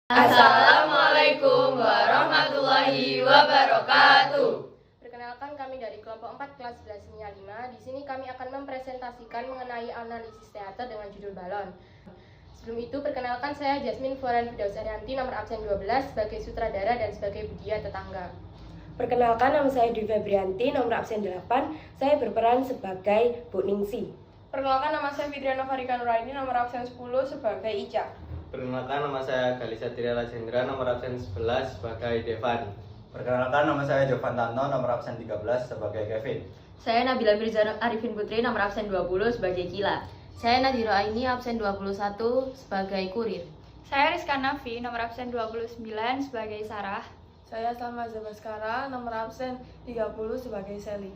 Assalamualaikum warahmatullahi wabarakatuh. Perkenalkan, kami dari kelompok 4 kelas 11 Nia 5. Di sini kami akan mempresentasikan mengenai analisis teater dengan judul Balon. Sebelum itu, perkenalkan, saya Jasmine Floran Firdaus Arianti, nomor absen 12 sebagai sutradara dan sebagai Budia Tetangga. Perkenalkan, nama saya Dwi Febrianti, nomor absen 8. Saya berperan sebagai Bu Ningsi. Perkenalkan, nama saya Fitriana Farika Nuraini, nomor absen 10 sebagai Ica. Perkenalkan, nama saya Galih Satria Rajendra, nomor absen 11 sebagai Devan. Perkenalkan, nama saya Jovan Tanto, nomor absen 13 sebagai Kevin. Saya Nabila Firza Arifin Putri, nomor absen 20 sebagai Kila. Saya Nadiro Aini, absen 21 sebagai Kurir. Saya Rizka Nafi, nomor absen 29 sebagai Sarah. Saya Salma Zabaskara, nomor absen 30 sebagai Sally.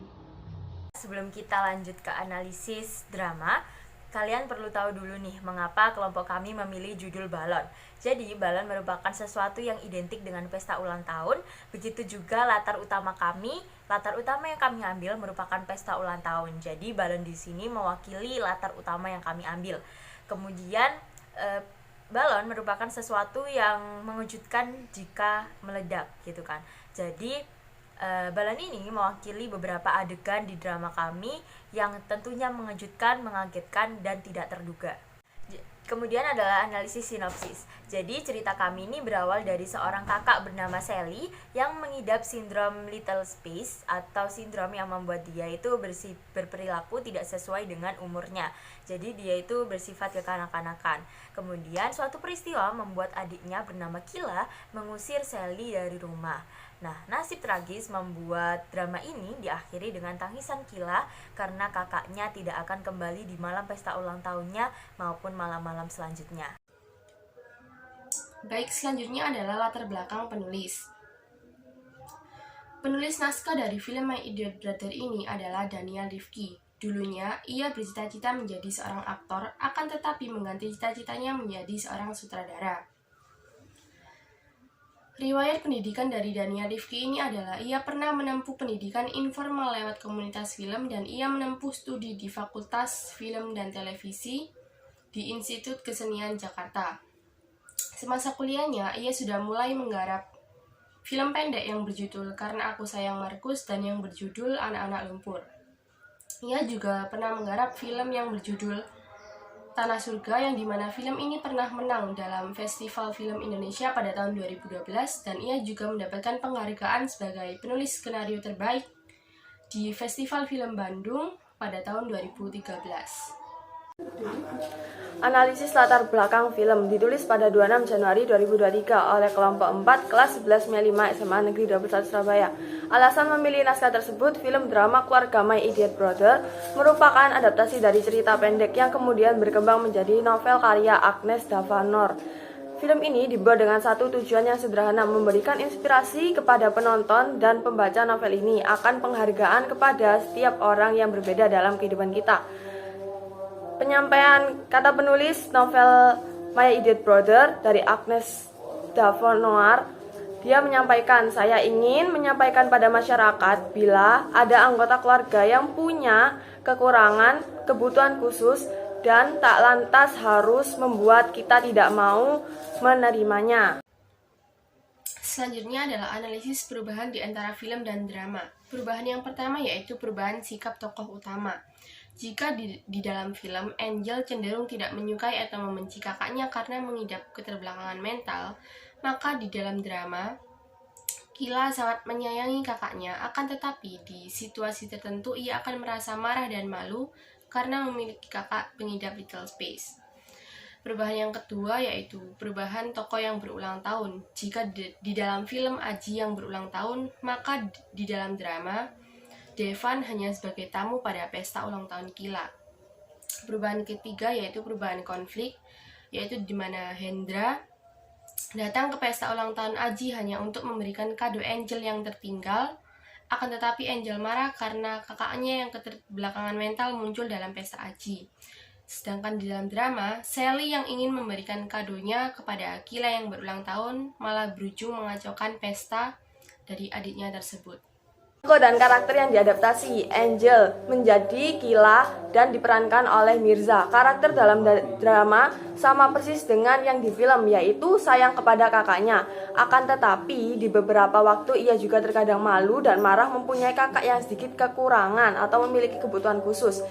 Sebelum kita lanjut ke analisis drama, kalian perlu tahu dulu nih mengapa kelompok kami memilih judul Balon. Jadi balon merupakan sesuatu yang identik dengan pesta ulang tahun. Begitu juga latar utama yang kami ambil merupakan pesta ulang tahun. Jadi balon di sini mewakili latar utama yang kami ambil. Kemudian balon merupakan sesuatu yang mengejutkan jika meledak gitu kan. Jadi balon ini mewakili beberapa adegan di drama kami yang tentunya mengejutkan, mengagetkan, dan tidak terduga. Kemudian adalah analisis sinopsis. Jadi cerita kami ini berawal dari seorang kakak bernama Sally yang mengidap sindrom Little Space atau sindrom yang membuat dia itu berperilaku tidak sesuai dengan umurnya. Jadi dia itu bersifat kekanak-kanakan. Kemudian suatu peristiwa membuat adiknya bernama Kila mengusir Sally dari rumah. Nah, nasib tragis membuat drama ini diakhiri dengan tangisan Kila karena kakaknya tidak akan kembali di malam pesta ulang tahunnya maupun malam-malam selanjutnya. Baik, selanjutnya adalah latar belakang penulis. Penulis naskah dari film My Idiot Brother ini adalah Daniel Rifki. Dulunya, ia bercita-cita menjadi seorang aktor, akan tetapi mengganti cita-citanya menjadi seorang sutradara. Riwayat pendidikan dari Daniel Rifki ini adalah ia pernah menempuh pendidikan informal lewat komunitas film dan ia menempuh studi di Fakultas Film dan Televisi di Institut Kesenian Jakarta. Semasa kuliahnya, ia sudah mulai menggarap film pendek yang berjudul Karena Aku Sayang Markus dan yang berjudul Anak-Anak Lumpur. Ia juga pernah menggarap film yang berjudul Tanah Surga yang dimana film ini pernah menang dalam Festival Film Indonesia pada tahun 2012 dan ia juga mendapatkan penghargaan sebagai penulis skenario terbaik di Festival Film Bandung pada tahun 2013. Analisis latar belakang film ditulis pada 26 Januari 2023 oleh kelompok 4 kelas 11 Nia 5 SMA Negeri 21 Surabaya. Alasan memilih naskah tersebut, film drama keluarga My Idiot Brother merupakan adaptasi dari cerita pendek yang kemudian berkembang menjadi novel karya Agnes Davanor. Film ini dibuat dengan satu tujuan yang sederhana, memberikan inspirasi kepada penonton dan pembaca novel ini akan penghargaan kepada setiap orang yang berbeda dalam kehidupan kita. Penyampaian kata penulis novel My Idiot Brother dari Agnes Davanor, dia menyampaikan, saya ingin menyampaikan pada masyarakat bila ada anggota keluarga yang punya kekurangan, kebutuhan khusus, dan tak lantas harus membuat kita tidak mau menerimanya. Selanjutnya adalah analisis perubahan di antara film dan drama. Perubahan yang pertama yaitu perubahan sikap tokoh utama. Jika di dalam film, Angel cenderung tidak menyukai atau membenci kakaknya karena mengidap keterbelakangan mental, maka di dalam drama, Kila sangat menyayangi kakaknya, akan tetapi di situasi tertentu ia akan merasa marah dan malu karena memiliki kakak pengidap Little Space. Perubahan yang kedua yaitu perubahan tokoh yang berulang tahun. Jika di dalam film Aji yang berulang tahun, maka di dalam drama, Devan hanya sebagai tamu pada pesta ulang tahun Kila. Perubahan ketiga yaitu perubahan konflik, yaitu di mana Hendra datang ke pesta ulang tahun Aji hanya untuk memberikan kado Angel yang tertinggal, akan tetapi Angel marah karena kakaknya yang keterbelakangan mental muncul dalam pesta Aji. Sedangkan di dalam drama, Sally yang ingin memberikan kadonya kepada Kila yang berulang tahun malah berujung mengacaukan pesta dari adiknya tersebut. Tokoh dan karakter yang diadaptasi, Angel menjadi Kila dan diperankan oleh Mirza. Karakter dalam drama sama persis dengan yang di film, yaitu sayang kepada kakaknya. Akan tetapi di beberapa waktu ia juga terkadang malu dan marah mempunyai kakak yang sedikit kekurangan atau memiliki kebutuhan khusus.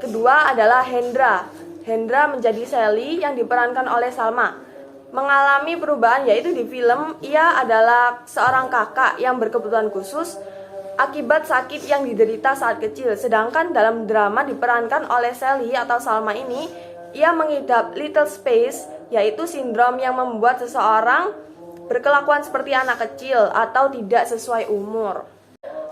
Kedua adalah Hendra. Hendra menjadi Sally yang diperankan oleh Salma. Mengalami perubahan, yaitu di film ia adalah seorang kakak yang berkebutuhan khusus akibat sakit yang diderita saat kecil. Sedangkan dalam drama diperankan oleh Sally atau Salma ini, ia mengidap little space, yaitu sindrom yang membuat seseorang berkelakuan seperti anak kecil atau tidak sesuai umur.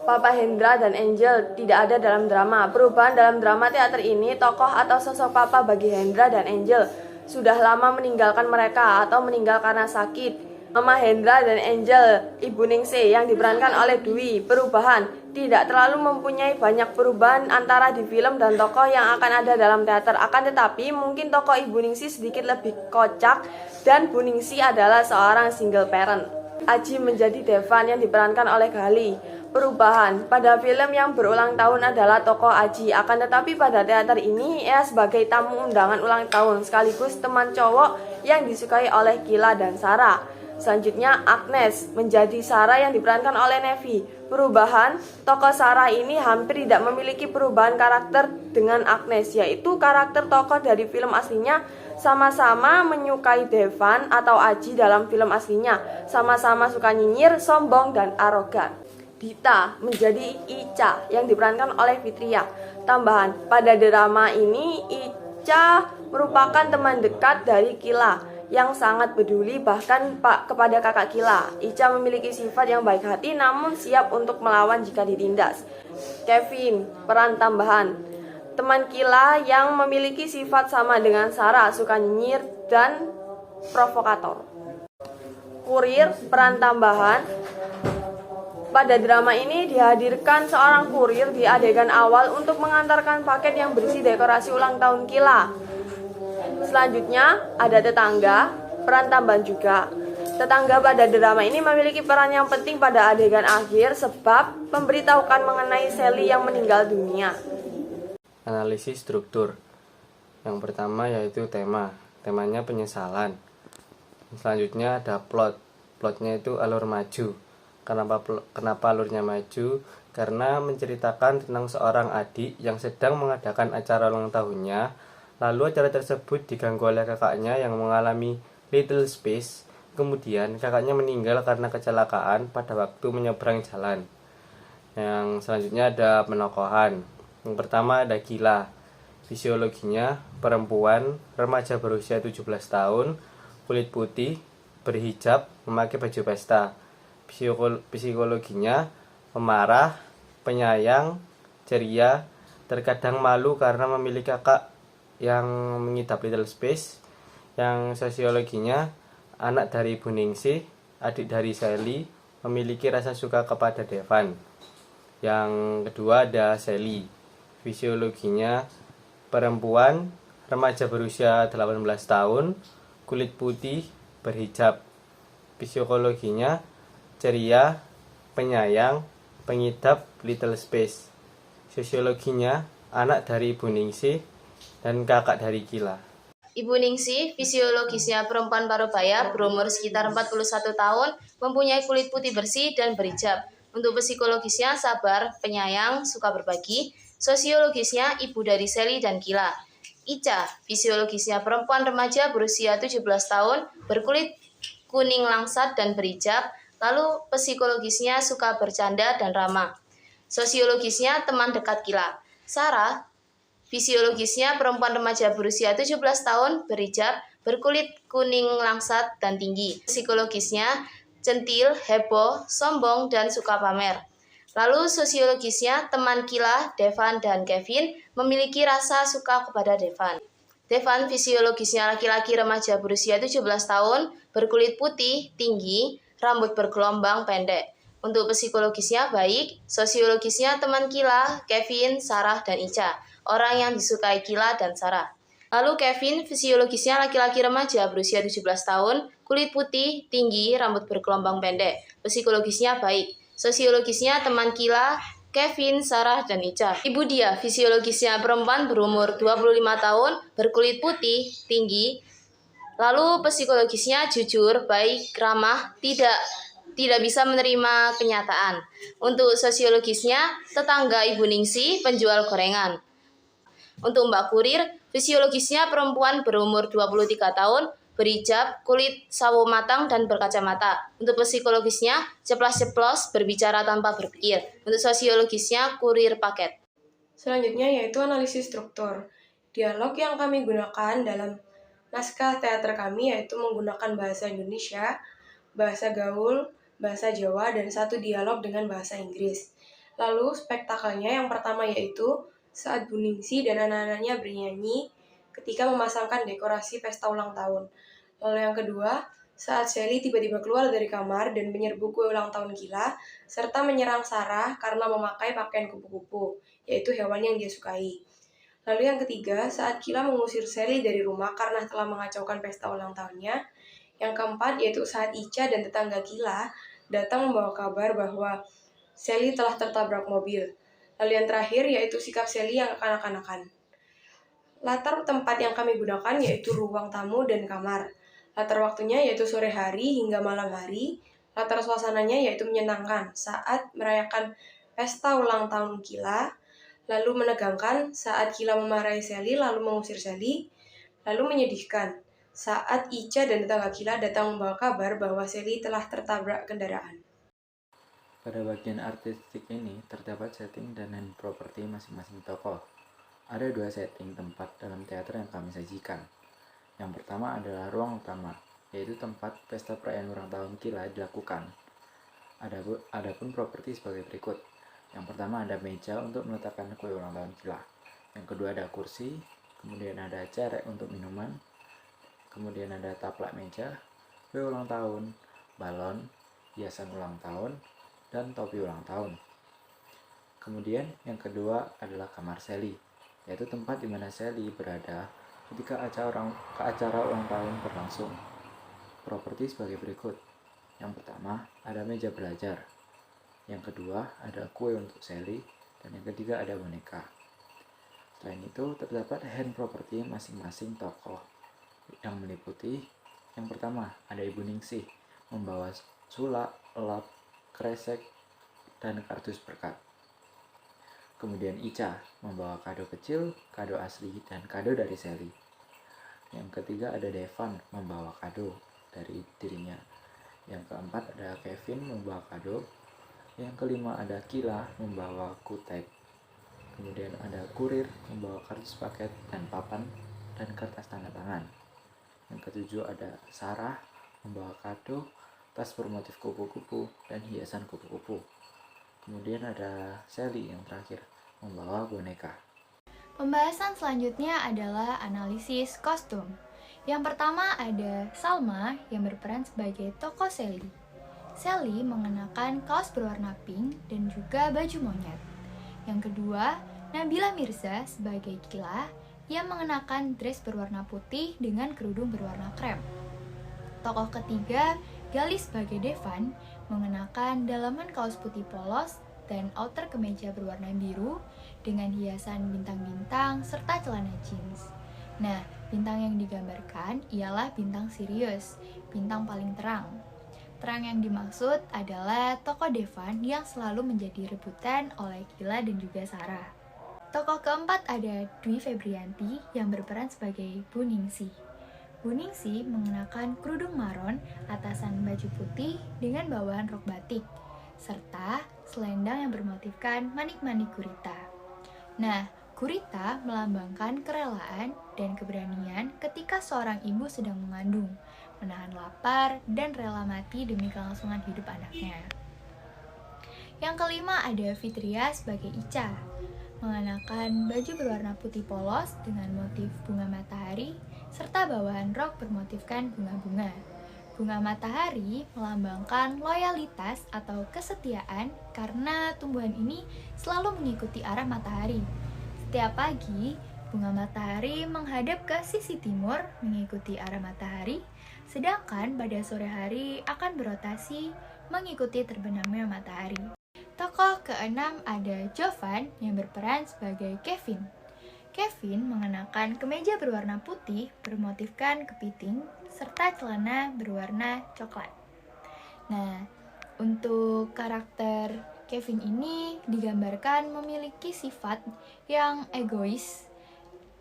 Papa Hendra dan Angel tidak ada dalam drama. Perubahan dalam drama teater ini, tokoh atau sosok papa bagi Hendra dan Angel sudah lama meninggalkan mereka atau meninggal karena sakit. Mama Hendra dan Angel, Ibu Ningsih yang diperankan oleh Dwi. Perubahan tidak terlalu mempunyai banyak perubahan antara di film dan tokoh yang akan ada dalam teater. Akan tetapi mungkin tokoh Ibu Ningsih sedikit lebih kocak dan Bu Ningsih adalah seorang single parent. Aji menjadi Devan yang diperankan oleh Gali. Perubahan pada film yang berulang tahun adalah tokoh Aji. Akan tetapi pada teater ini ia sebagai tamu undangan ulang tahun sekaligus teman cowok yang disukai oleh Kila dan Sarah. Selanjutnya Agnes menjadi Sarah yang diperankan oleh Nevi. Perubahan, tokoh Sarah ini hampir tidak memiliki perubahan karakter dengan Agnes, yaitu karakter tokoh dari film aslinya sama-sama menyukai Devan atau Aji dalam film aslinya, sama-sama suka nyinyir, sombong, dan arogan. Dita menjadi Ica yang diperankan oleh Fitria. Tambahan, pada drama ini Ica merupakan teman dekat dari Kila yang sangat peduli bahkan kepada kakak Kila. Ica memiliki sifat yang baik hati namun siap untuk melawan jika ditindas. Kevin, peran tambahan, teman Kila yang memiliki sifat sama dengan Sarah, suka nyinyir dan provokator. Kurir, peran tambahan. Pada drama ini dihadirkan seorang kurir di adegan awal untuk mengantarkan paket yang berisi dekorasi ulang tahun Kila. Selanjutnya ada tetangga, peran tambahan juga. Tetangga pada drama ini memiliki peran yang penting pada adegan akhir sebab memberitahukan mengenai Sally yang meninggal dunia. Analisis struktur. Yang pertama yaitu tema. Temanya penyesalan. Selanjutnya ada plot. Plotnya itu alur maju. Kenapa alurnya maju? Karena menceritakan tentang seorang adik yang sedang mengadakan acara ulang tahunnya. Lalu acara tersebut diganggu oleh kakaknya yang mengalami little space. Kemudian kakaknya meninggal karena kecelakaan pada waktu menyeberang jalan. Yang selanjutnya ada penokohan. Yang pertama ada Kila. Fisiologinya perempuan, remaja berusia 17 tahun, kulit putih, berhijab, memakai baju pesta. Psikologinya pemarah, penyayang, ceria, terkadang malu karena memiliki kakak yang mengidap little space. Yang sosiologinya anak dari Ibu Ningsih, adik dari Sally, memiliki rasa suka kepada Devan. Yang kedua ada Sally. Fisiologinya perempuan, remaja berusia 18 tahun, kulit putih, berhijab. Psikologinya ceria, penyayang, pengidap little space. Sosiologinya anak dari Ibu Ningsih dan kakak dari Kila. Ibu Ningsih, fisiologisnya perempuan parubaya berumur sekitar 41 tahun, mempunyai kulit putih bersih dan berhijab. Untuk psikologisnya sabar, penyayang, suka berbagi. Sosiologisnya ibu dari Sally dan Kila. Ica, fisiologisnya perempuan remaja berusia 17 tahun, berkulit kuning langsat dan berhijab. Lalu psikologisnya suka bercanda dan ramah. Sosiologisnya teman dekat Kila. Sarah, fisiologisnya perempuan remaja berusia 17 tahun, berhijab, berkulit kuning langsat dan tinggi. Psikologisnya centil, heboh, sombong, dan suka pamer. Lalu sosiologisnya teman Kila, Devan, dan Kevin memiliki rasa suka kepada Devan. Devan fisiologisnya laki-laki remaja berusia 17 tahun, berkulit putih, tinggi, rambut bergelombang pendek. Untuk psikologisnya baik, sosiologisnya teman Kila, Kevin, Sarah, dan Ica, orang yang disukai Kila dan Sarah. Lalu Kevin fisiologisnya laki-laki remaja berusia 17 tahun, kulit putih, tinggi, rambut bergelombang pendek. Psikologisnya baik. Sosiologisnya teman Kila, Kevin, Sarah, dan Ica. Ibu Dia, fisiologisnya perempuan berumur 25 tahun, berkulit putih, tinggi. Lalu psikologisnya jujur, baik, ramah, tidak bisa menerima kenyataan. Untuk sosiologisnya, tetangga Ibu Ningsi, penjual gorengan. Untuk Mbak Kurir, fisiologisnya perempuan berumur 23 tahun, berhijab, kulit sawo matang, dan berkacamata. Untuk psikologisnya, ceplas-ceplos, berbicara tanpa berpikir. Untuk sosiologisnya, kurir paket. Selanjutnya yaitu analisis struktur. Dialog yang kami gunakan dalam naskah teater kami yaitu menggunakan bahasa Indonesia, bahasa gaul, bahasa Jawa, dan satu dialog dengan bahasa Inggris. Lalu spektakelnya yang pertama yaitu saat Bu Ningsi dan anak-anaknya bernyanyi ketika memasangkan dekorasi pesta ulang tahun. Lalu yang kedua, saat Sally tiba-tiba keluar dari kamar dan menyerbu kue ulang tahun Kila, serta menyerang Sarah karena memakai pakaian kupu-kupu, yaitu hewan yang dia sukai. Lalu yang ketiga, saat Kila mengusir Sally dari rumah karena telah mengacaukan pesta ulang tahunnya. Yang keempat, yaitu saat Ica dan tetangga Kila datang membawa kabar bahwa Sally telah tertabrak mobil. Lalu yang terakhir, yaitu sikap Sally yang kanak-kanakan. Latar tempat yang kami gunakan yaitu ruang tamu dan kamar. Latar waktunya yaitu sore hari hingga malam hari. Latar suasananya yaitu menyenangkan saat merayakan pesta ulang tahun Kila. Lalu menegangkan saat Kila memarahi Sally lalu mengusir Sally. Lalu menyedihkan saat Ica dan tetangga Kila datang membawa kabar bahwa Sally telah tertabrak kendaraan. Pada bagian artistik ini terdapat setting dan hand properti masing-masing tokoh. Ada 2 setting tempat dalam teater yang kami sajikan. Yang pertama adalah ruang utama, yaitu tempat pesta perayaan ulang tahun Kila dilakukan. Adapun properti sebagai berikut. Yang pertama ada meja untuk meletakkan kue ulang tahun Kila. Yang kedua ada kursi, kemudian ada cerek untuk minuman, kemudian ada taplak meja, kue ulang tahun, balon, hiasan ulang tahun, dan topi ulang tahun. Kemudian yang kedua adalah kamar Sally, yaitu tempat di mana Sally berada ketika acara ulang tahun berlangsung. Properti sebagai berikut. Yang pertama ada meja belajar, yang kedua ada kue untuk Sally, dan yang ketiga ada boneka. Selain itu terdapat hand properti masing-masing tokoh yang meliputi. Yang pertama ada Ibu Ningsih membawa sulak, lap, kresek, dan kardus berkat. Kemudian Ica membawa kado kecil, kado asli, dan kado dari Sally. Yang ketiga ada Devan membawa kado dari dirinya. Yang keempat ada Kevin membawa kado. Yang kelima ada Kila membawa kutek. Kemudian ada Kurir membawa kardus paket dan papan dan kertas tanda tangan. Yang ketujuh ada Sarah membawa kado, tas bermotif kupu-kupu, dan hiasan kupu-kupu. Kemudian ada Sally yang terakhir membawa boneka. Pembahasan selanjutnya adalah analisis kostum. Yang pertama ada Salma yang berperan sebagai tokoh Sally. Sally mengenakan kaos berwarna pink dan juga baju monyet. Yang kedua, Nabila Mirza sebagai Kila yang mengenakan dress berwarna putih dengan kerudung berwarna krem. Tokoh ketiga, Gali sebagai Devan mengenakan dalaman kaos putih polos dan outer kemeja berwarna biru dengan hiasan bintang-bintang serta celana jeans. Nah, bintang yang digambarkan ialah bintang Sirius, bintang paling terang. Terang yang dimaksud adalah tokoh Devan yang selalu menjadi rebutan oleh Kila dan juga Sarah. Tokoh keempat ada Dwi Febrianti yang berperan sebagai Bu Ningsi. Bu Ningsi mengenakan kerudung maron, atasan baju putih dengan bawahan rok batik, serta selendang yang bermotifkan manik-manik gurita. Nah, gurita melambangkan kerelaan dan keberanian ketika seorang ibu sedang mengandung, menahan lapar, dan rela mati demi kelangsungan hidup anaknya. Yang kelima ada Fitria sebagai Ica, mengenakan baju berwarna putih polos dengan motif bunga matahari, serta bawahan rok bermotifkan bunga-bunga. Bunga matahari melambangkan loyalitas atau kesetiaan karena tumbuhan ini selalu mengikuti arah matahari. Setiap pagi, bunga matahari menghadap ke sisi timur mengikuti arah matahari, sedangkan pada sore hari akan berotasi mengikuti terbenamnya matahari. Tokoh keenam ada Jovan yang berperan sebagai Kevin. Kevin mengenakan kemeja berwarna putih bermotifkan kepiting serta celana berwarna coklat. Nah, untuk karakter Kevin ini digambarkan memiliki sifat yang egois,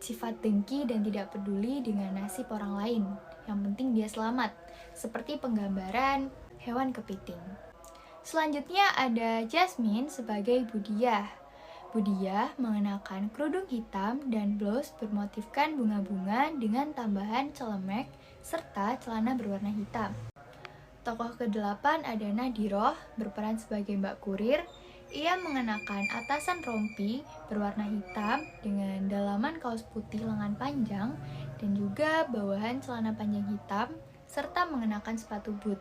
sifat dengki dan tidak peduli dengan nasib orang lain. Yang penting dia selamat, seperti penggambaran hewan kepiting. Selanjutnya ada Jasmine sebagai Budiah. Budiah mengenakan kerudung hitam dan blus bermotifkan bunga-bunga dengan tambahan celemek serta celana berwarna hitam. Tokoh ke-8 ada Nadiroh berperan sebagai Mbak Kurir. Ia mengenakan atasan rompi berwarna hitam dengan dalaman kaos putih lengan panjang dan juga bawahan celana panjang hitam serta mengenakan sepatu boot.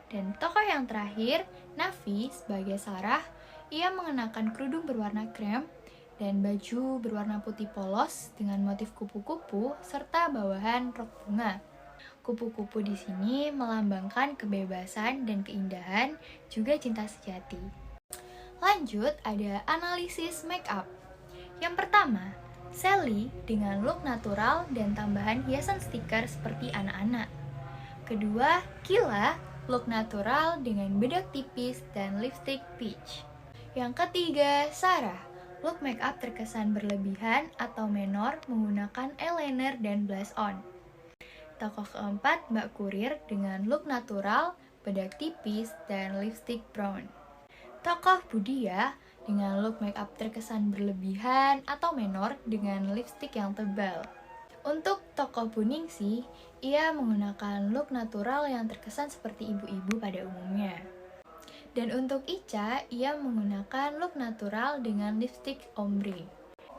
Dan tokoh yang terakhir, Nafi sebagai Sarah. Ia mengenakan kerudung berwarna krem dan baju berwarna putih polos dengan motif kupu-kupu serta bawahan rok bunga. Kupu-kupu di sini melambangkan kebebasan dan keindahan, juga cinta sejati. Lanjut, ada analisis make up. Yang pertama, Sally dengan look natural dan tambahan hiasan stiker seperti anak-anak. Kedua, Kila, look natural dengan bedak tipis dan lipstick peach. Yang ketiga, Sarah, look make up terkesan berlebihan atau menor menggunakan eyeliner dan blush on. Tokoh keempat, Mbak Kurir dengan look natural, bedak tipis, dan lipstick brown. Tokoh Budiah dengan look make up terkesan berlebihan atau menor dengan lipstick yang tebal. Untuk tokoh Buningsih, ia menggunakan look natural yang terkesan seperti ibu-ibu pada umumnya. Dan untuk Ica, ia menggunakan look natural dengan lipstick ombre.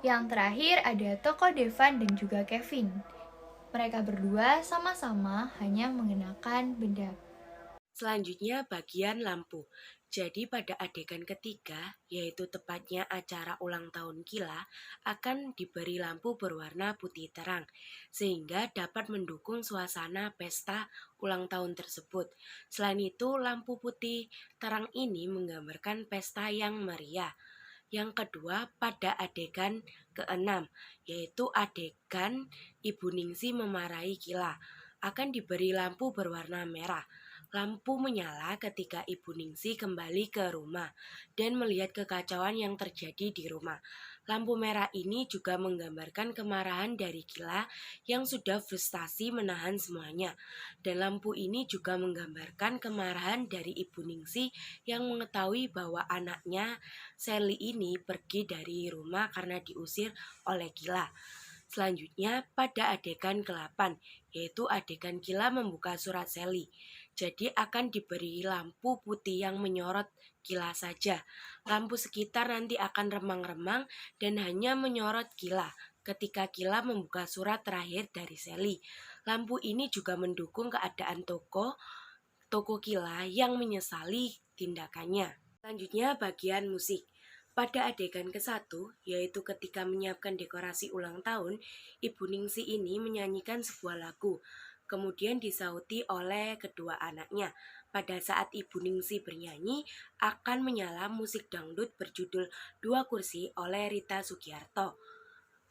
Yang terakhir ada tokoh Devan dan juga Kevin. Mereka berdua sama-sama hanya mengenakan bedak. Selanjutnya bagian lampu. Jadi pada adegan ketiga, yaitu tepatnya acara ulang tahun Kila, akan diberi lampu berwarna putih terang, sehingga dapat mendukung suasana pesta ulang tahun tersebut. Selain itu, lampu putih terang ini menggambarkan pesta yang meriah. Yang kedua, pada adegan ke-6, yaitu adegan Ibu Ningsih memarahi Kila, akan diberi lampu berwarna merah. Lampu menyala ketika Ibu Ningsih kembali ke rumah dan melihat kekacauan yang terjadi di rumah. Lampu merah ini juga menggambarkan kemarahan dari Kila yang sudah frustasi menahan semuanya. Dan lampu ini juga menggambarkan kemarahan dari Ibu Ningsih yang mengetahui bahwa anaknya Sally ini pergi dari rumah karena diusir oleh Kila. Selanjutnya pada adegan ke-8, yaitu adegan Kila membuka surat Sally. Jadi akan diberi lampu putih yang menyorot Kila saja. Lampu sekitar nanti akan remang-remang dan hanya menyorot Kila ketika Kila membuka surat terakhir dari Sally. Lampu ini juga mendukung keadaan toko Kila yang menyesali tindakannya. Selanjutnya bagian musik. Pada adegan ke-1, yaitu ketika menyiapkan dekorasi ulang tahun, Ibu Ningsih ini menyanyikan sebuah lagu. Kemudian disauti oleh kedua anaknya. Pada saat Ibu Ningsih bernyanyi, akan menyala musik dangdut berjudul Dua Kursi oleh Rita Sugiarto.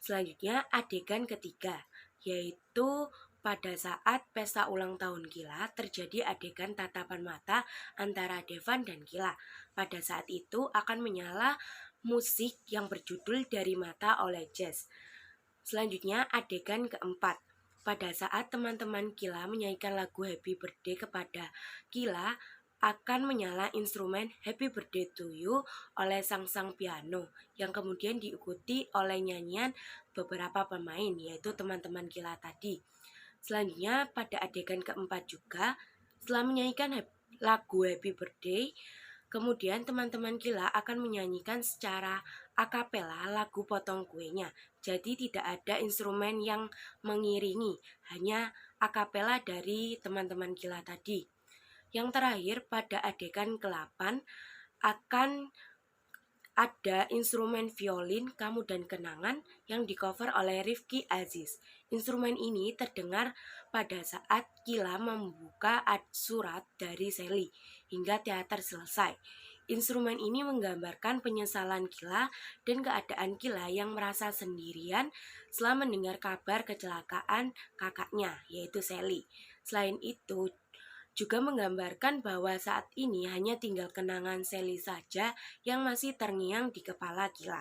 Selanjutnya adegan ketiga, yaitu pada saat pesta ulang tahun Kila terjadi adegan tatapan mata antara Devan dan Kila. Pada saat itu akan menyala musik yang berjudul Dari Mata oleh Jazz. Selanjutnya adegan keempat. Pada saat teman-teman Kila menyanyikan lagu Happy Birthday kepada Kila, akan menyala instrumen Happy Birthday to You oleh sang piano, yang kemudian diikuti oleh nyanyian beberapa pemain, yaitu teman-teman Kila tadi. Selanjutnya pada adegan keempat juga, setelah menyanyikan lagu Happy Birthday, kemudian teman-teman Kila akan menyanyikan secara akapela lagu Potong Kuenya. Jadi tidak ada instrumen yang mengiringi, hanya akapela dari teman-teman Kila tadi. Yang terakhir pada adegan ke-8 akan ada instrumen violin Kamu dan Kenangan yang di-cover oleh Rifki Aziz. Instrumen ini terdengar pada saat Kila membuka surat dari Sally hingga teater selesai. Instrumen ini menggambarkan penyesalan Kila dan keadaan Kila yang merasa sendirian setelah mendengar kabar kecelakaan kakaknya, yaitu Sally. Selain itu, juga menggambarkan bahwa saat ini hanya tinggal kenangan Sally saja yang masih terngiang di kepala Kila.